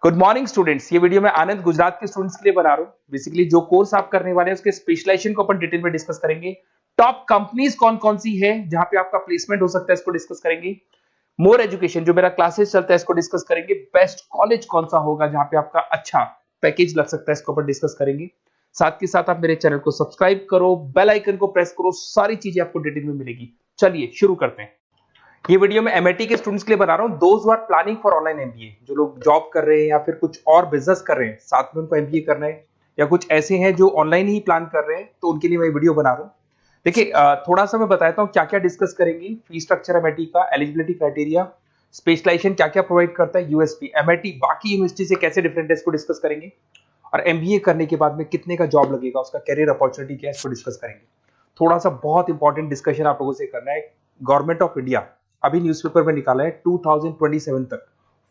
Good morning students. ये video मैं आनंद गुजरात के स्टूडेंट्स के लिए बना रहा हूँ। बेसिकली जो कोर्स आप करने वाले हैं उसके स्पेशलाइजेशन को अपन डिटेल में डिस्कस करेंगे। टॉप कंपनीज कौन कौन सी है जहां पे आपका प्लेसमेंट हो सकता है, इसको डिस्कस करेंगे। मोर एजुकेशन जो मेरा क्लासेस चलता है इसको डिस्कस करेंगे। बेस्ट कॉलेज कौन सा होगा जहां पे आपका अच्छा पैकेज लग सकता है, इसको अपन डिस्कस करेंगे। साथ के साथ आप मेरे चैनल को सब्सक्राइब करो, बेल आइकन को प्रेस करो, सारी चीजें आपको डिटेल में मिलेगी। चलिए शुरू करते हैं। ये वीडियो मैं एमआईटी के स्टूडेंट्स के लिए बना रहा हूं। Those who are planning for online MBA, जो लोग जॉब कर रहे हैं या फिर कुछ और बिजनेस कर रहे हैं, साथ में उनको एमबीए करना है, या कुछ ऐसे हैं जो ऑनलाइन ही प्लान कर रहे हैं, तो उनके लिए मैं वीडियो बना रहा हूं। देखिए थोड़ा सा मैं बताता हूं क्या क्या डिस्कस करेंगे। फी स्ट्रक्चर एमआईटी का, एलिजिबिलिटी क्राइटेरिया, स्पेशलाइजेशन क्या क्या प्रोवाइड करता है, यूएसपी एमआईटी बाकी यूनिवर्सिटी से कैसे डिफरेंट है, इसको डिस्कस करेंगे। और एमबीए करने के बाद में कितने का जॉब लगेगा, उसका कैरियर अपॉर्चुनिटी क्या है, इसको डिस्कस करेंगे। थोड़ा सा बहुत इंपॉर्टेंट डिस्कशन आप लोगों से करना है। गवर्नमेंट ऑफ इंडिया अभी न्यूज़पेपर में निकाला है 2027 तक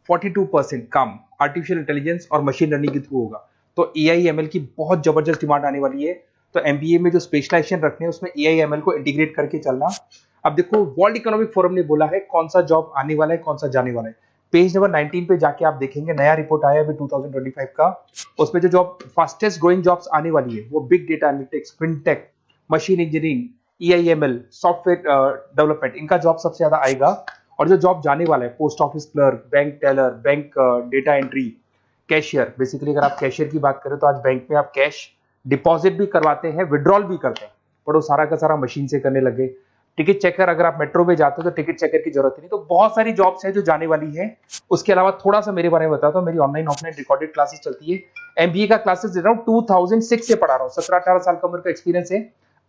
42% काम आर्टिफिशियल इंटेलिजेंस और मशीन लर्निंग के थ्रू होगा। तो एआईएमएल की बहुत जबरदस्त डिमांड आने वाली है। तो एमबीए में जो स्पेशलाइजेशन रखने हैं उसमें एआईएमएल को इंटीग्रेट करके चलना। अब देखो वर्ल्ड इकोनॉमिक फोरम ने बोला है कौन सा जॉब आने वाला है, कौन सा जाने वाला है। पेज नंबर 19 पे जाके आप देखेंगे, नया रिपोर्ट आया अभी 2025 का। उसमें जो जॉब फास्टेस्ट ग्रोइंग जॉब्स आने वाली है वो big data analytics, fintech, machine engineering, AIML, software development, इनका जॉब सबसे ज्यादा आएगा। और जो जॉब जाने वाला है post office clerk, bank teller, bank data entry, cashier. Basically अगर आप कैशियर की बात करें तो आज बैंक में आप कैश डिपॉजिट भी करवाते हैं, विड्रॉल भी करते हैं, पर वो सारा का सारा मशीन से करने लगे। टिकट चेकर, अगर आप मेट्रो में जाते हो तो टिकट चेकर की जरूरत नहीं। तो बहुत सारी जॉब्स है जो जाने वाली है। उसके अलावा थोड़ा सा मेरे बारे में बताता हूँ। मेरी ऑनलाइन ऑफलाइन रिकॉर्डेड क्लासेस चलती है। एमबीए का क्लासेस दे रहा हूँ, 2006 से पढ़ा रहा हूँ। 17-18 साल का उम्र का एक्सपीरियंस है।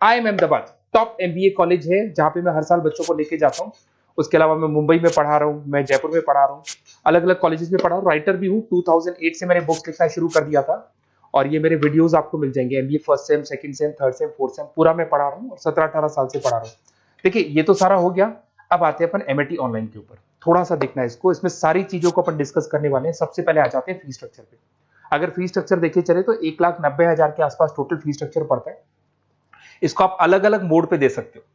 IIM Ahmedabad top MBA college है जहां पे मैं हर साल बच्चों को लेके जाता हूँ। उसके अलावा मैं मुंबई में पढ़ा रहा हूँ, मैं जयपुर में पढ़ा रहा हूँ, अलग अलग कॉलेजेस में पढ़ा हूँ। राइटर भी हूँ। 2008 से मैंने बुक्स लिखना शुरू कर दिया था और ये मेरे वीडियोस आपको मिल जाएंगे। MBA first sem, second same, third same, fourth same पूरा मैं पढ़ा रहा हूँ और 17-18 साल से पढ़ा रहा हूँ। देखिए ये तो सारा हो गया। अब आते हैं अपन एमआईटी ऑनलाइन के ऊपर। थोड़ा सा देखना है इसको, इसमें सारी चीजों को अपन डिस्कस करने वाले हैं। सबसे पहले आ जाते हैं फी स्ट्रक्चर पे। अगर फी स्ट्रक्चर देखे चले तो 1,90,000 के आसपास टोटल फी स्ट्रक्चर पड़ता है। इसको आप अलग अलग मोड पे दे सकते हो।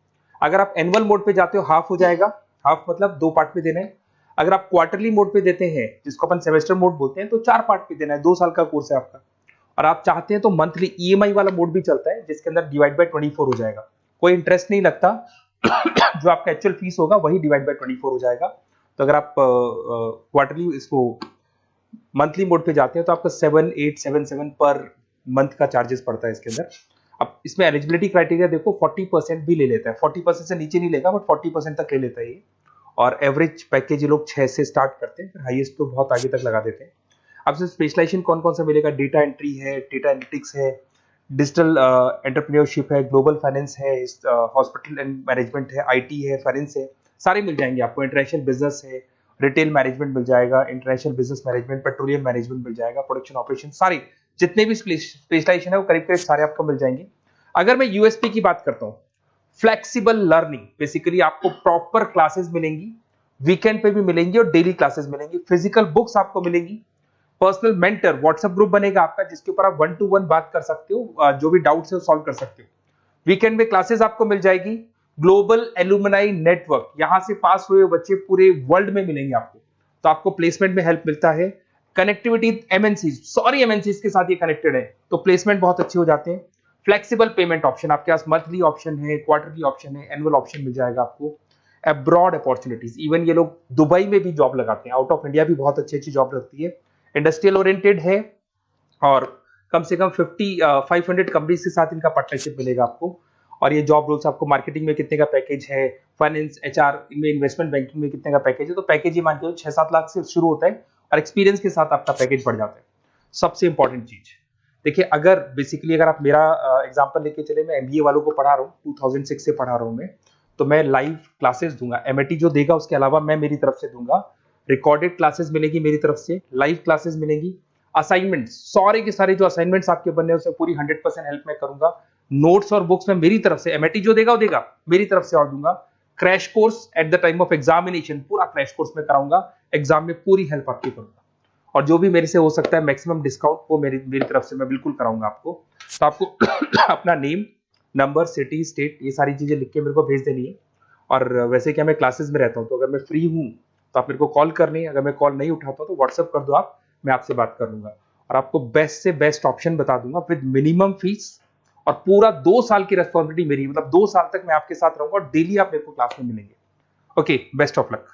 अगर आप एनुअल मोड पे जाते हो हाफ हो जाएगा, हाफ मतलब 2 पार्ट में देना है। अगर आप क्वार्टरली मोड पे देते हैं जिसको अपन सेमेस्टर मोड बोलते हैं तो 4 पार्ट पे देना है। 2 साल का कोर्स है आपका। और आप चाहते हैं तो मंथली ईएमआई वाला मोड भी चलता है जिसके अंदर डिवाइड बाय 24 हो जाएगा। कोई इंटरेस्ट नहीं लगता। जो आपका एक्चुअल फीस होगा वही डिवाइड बाय 24 हो जाएगा। तो अगर आप क्वार्टरली इसको मंथली मोड पे जाते हैं तो आपका 7,877 पर मंथ का चार्जेस पड़ता है इसके अंदर। अब इसमें एलिजिबिलिटी क्राइटेरिया देखो, 40% भी ले लेता है। 40% से नीचे नहीं लेगा बट 40% तक ले लेता है ये। और एवरेज पैकेज ये लोग 6 से स्टार्ट करते हैं, फिर हाईएस्ट तो बहुत आगे तक लगा देते हैं। अब से स्पेशलाइजेशन कौन कौन सा मिलेगा, डेटा एंट्री है, डेटा एनालिटिक्स है, डिजिटल एंटरप्रेन्योरशिप है, ग्लोबल फाइनेंस है, हॉस्पिटल एंड मैनेजमेंट है, आईटी है, फाइनेंस है, सारे मिल जाएंगे आपको। इंटरनेशनल बिजनेस है, रिटेल मैनेजमेंट मिल जाएगा, international business management, petroleum management मिल जाएगा, प्रोडक्शन ऑपरेशन, सारे जितने भी स्पेशलाइजेशन है वो करीब करीब सारे आपको मिल जाएंगे। अगर मैं यूएसपी की बात करता हूँ, फ्लेक्सिबल लर्निंग, बेसिकली आपको प्रॉपर क्लासेस मिलेंगी, वीकेंड पे भी मिलेंगी और डेली क्लासेस मिलेंगी। फिजिकल बुक्स आपको मिलेंगी, पर्सनल मेंटर, व्हाट्सएप ग्रुप बनेगा आपका जिसके ऊपर आप 1 to 1 बात कर सकते हो, जो भी डाउट्स है वो सॉल्व कर सकते हो। वीकेंड में क्लासेस आपको मिल जाएगी। ग्लोबल एलुमनाई नेटवर्क, यहां से पास हुए बच्चे पूरे वर्ल्ड में मिलेंगे आपको, तो आपको प्लेसमेंट में हेल्प मिलता है। कनेक्टिविटी एमएनसीज, सॉरी एमएनसीज के साथ ये कनेक्टेड है तो प्लेसमेंट बहुत अच्छे हो जाते हैं। फ्लेक्सिबल पेमेंट ऑप्शन, आपके पास मंथली ऑप्शन है, क्वार्टरली ऑप्शन है, एनुअल ऑप्शन मिल जाएगा आपको। अब्रॉड अपॉर्चुनिटीज, इवन ये लोग दुबई में भी जॉब लगाते हैं, आउट ऑफ इंडिया भी बहुत अच्छी अच्छी जॉब लगती है। इंडस्ट्रियल ओरिएंटेड है और कम से कम 500 कंपनीज के साथ इनका पार्टनरशिप मिलेगा आपको। और ये जॉब रोल्स आपको मार्केटिंग में कितने का पैकेज है, फाइनेंस, एचआर, इनमें इन्वेस्टमेंट बैंकिंग में कितने का पैकेज है, तो पैकेज ये मान के 6-7 लाख से शुरू होता है और एक्सपीरियंस के साथ आपका पैकेज बढ़ जाता है। सबसे इंपॉर्टेंट चीज देखिए, अगर बेसिकली अगर आप मेरा एग्जांपल लेके चले, मैं एमबीए वालों को पढ़ा रहा हूँ, 2006 से पढ़ा रहा हूँ मैं, तो मैं लाइव क्लासेस दूंगा। एमआईटी जो देगा उसके अलावा मैं मेरी तरफ से दूंगा। रिकॉर्डेड क्लासेस मिलेगी मेरी तरफ से, लाइव क्लासेस मिलेंगी, असाइनमेंट, सारे के सारे जो असाइनमेंट्स आपके बनने हैं उसमें पूरी 100% हेल्प मैं करूंगा। नोट्स और बुक्स में मेरी तरफ से, एमआईटी जो देगा वो देगा, मेरी तरफ से और दूंगा। Crash course at the time of examination, पूरा क्रैश कोर्स में कराऊंगा। एग्जाम में पूरी हेल्प आपकी करूंगा और जो भी मेरे से हो सकता है मैक्सिमम डिस्काउंट वो मेरी तरफ से मैं बिल्कुल कराऊंगा आपको। तो आपको अपना नेम, नंबर, सिटी, स्टेट, ये सारी चीजें लिख के मेरे को भेज देनी है। और वैसे क्या मैं क्लासेस में रहता हूँ, तो अगर मैं फ्री हूँ तो आप मेरे को कॉल करनी है। अगर मैं कॉल नहीं उठाता तो व्हाट्सएप कर दो आप, मैं आपसे बात कर लूंगा और आपको बेस्ट से बेस्ट ऑप्शन बता दूंगा विद मिनिमम फीस, और पूरा 2 साल की रेस्पॉन्सिबिलिटी मेरी, मतलब 2 साल तक मैं आपके साथ रहूंगा और डेली आप मेरे को क्लास में मिलेंगे। Okay, best of luck.